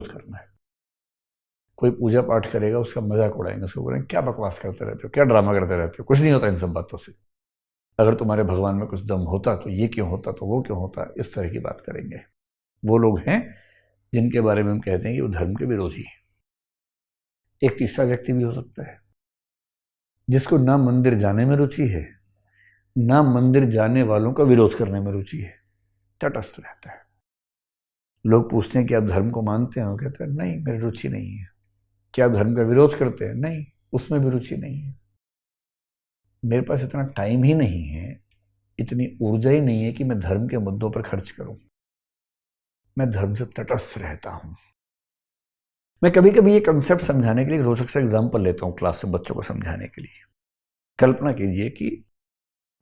करना है। कोई पूजा पाठ करेगा, उसका मजाक उड़ाएंगे, उसको बोलेंगे क्या बकवास करते रहते हो, क्या ड्रामा करते रहते हो, कुछ नहीं होता इन सब बातों से। अगर तुम्हारे भगवान में कुछ दम होता तो ये क्यों होता, तो वो क्यों होता, इस तरह की बात करेंगे। वो लोग हैं जिनके बारे में हम कहते हैं कि वो धर्म के विरोधी हैं। एक तीसरा व्यक्ति भी हो सकता है जिसको ना मंदिर जाने में रुचि है, ना मंदिर जाने वालों का विरोध करने में रुचि है, तटस्थ रहता है। लोग पूछते हैं कि आप धर्म को मानते हैं, वो कहते हैं नहीं, मेरी रुचि नहीं है। क्या आप धर्म का विरोध करते हैं? नहीं, उसमें भी रुचि नहीं है। मेरे पास इतना टाइम ही नहीं है, इतनी ऊर्जा ही नहीं है कि मैं धर्म के मुद्दों पर खर्च करूं। मैं धर्म से तटस्थ रहता हूं। मैं कभी कभी ये कंसेप्ट समझाने के लिए रोचक सा एग्जाम्पल लेता हूं क्लास में बच्चों को समझाने के लिए। कल्पना कीजिए कि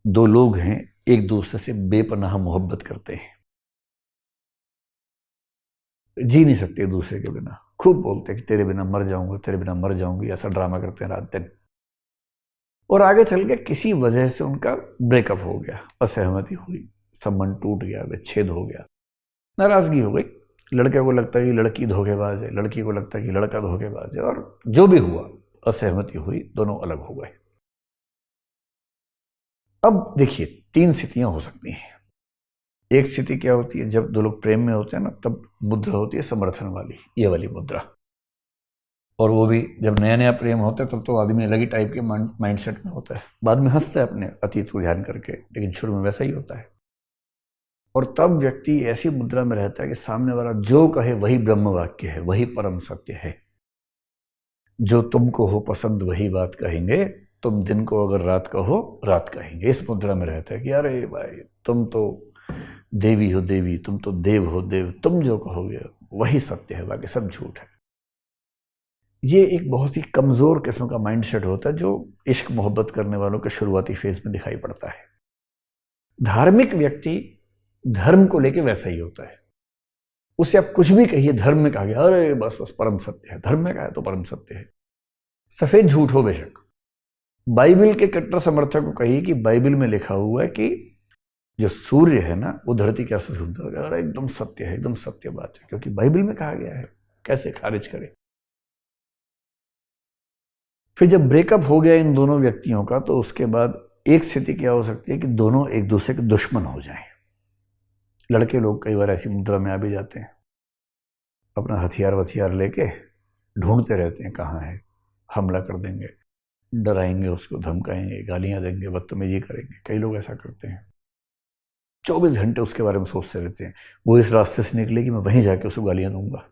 दो लोग हैं, एक दूसरे से बेपनाह मोहब्बत करते हैं, जी नहीं सकते एक दूसरे के बिना, खूब बोलते हैं कि तेरे बिना मर जाऊंगा, तेरे बिना मर जाऊंगी, ऐसा ड्रामा करते हैं रात दिन। और आगे चल के किसी वजह से उनका ब्रेकअप हो गया, असहमति हुई, संबंध टूट गया, विच्छेद हो गया, नाराजगी हो गई। लड़के को लगता है कि लड़की धोखेबाज है, लड़की को लगता है कि लड़का धोखेबाज है, और जो भी हुआ, असहमति हुई, दोनों अलग हो गए। अब देखिए, तीन स्थितियां हो सकती हैं। एक स्थिति क्या होती है, जब दो लोग प्रेम में होते हैं ना, तब मुद्रा होती है समर्थन वाली, ये वाली मुद्रा। और वो भी जब नया नया प्रेम होता है तब तो आदमी अलग ही टाइप के माइंडसेट में होता है, बाद में हंसता है अपने अतीत को ध्यान करके, लेकिन शुरू में वैसा ही होता है। और तब व्यक्ति ऐसी मुद्रा में रहता है कि सामने वाला जो कहे वही ब्रह्म वाक्य है, वही परम सत्य है। जो तुमको हो पसंद वही बात कहेंगे, तुम दिन को अगर रात कहो रात कहेंगे। इस मुद्रा में रहता है कि अरे भाई, तुम तो देवी हो देवी, तुम तो देव हो देव, तुम जो कहोगे वही सत्य है, बाकी सब झूठ है। ये एक बहुत ही कमजोर किस्म का माइंडसेट होता है जो इश्क मोहब्बत करने वालों के शुरुआती फेज में दिखाई पड़ता है। धार्मिक व्यक्ति धर्म को लेके वैसा ही होता है। उसे आप कुछ भी कहिए, धर्म में कहा गया, अरे बस बस परम सत्य है, धर्म में कहा है तो परम सत्य है, सफेद झूठ हो बेशक। बाइबल के कट्टर समर्थक को कहिए कि बाइबल में लिखा हुआ है कि जो सूर्य है ना, वो धरती के आसपास घूमता है, अरे एकदम सत्य है, एकदम सत्य बात है, क्योंकि बाइबल में कहा गया है। कैसे खारिज करे? फिर जब ब्रेकअप हो गया इन दोनों व्यक्तियों का, तो उसके बाद एक स्थिति क्या हो सकती है कि दोनों एक दूसरे के दुश्मन हो जाएं। लड़के लोग कई बार ऐसी मुद्रा में आ भी जाते हैं, अपना हथियार वथियार लेके ढूंढते रहते हैं कहाँ है, हमला कर देंगे, डराएंगे उसको, धमकाएंगे, गालियां देंगे, बदतमीजी करेंगे। कई लोग ऐसा करते हैं, 24 घंटे उसके बारे में सोचते रहते हैं, वो इस रास्ते से निकले कि मैं वहीं जाके उसको गालियां दूंगा।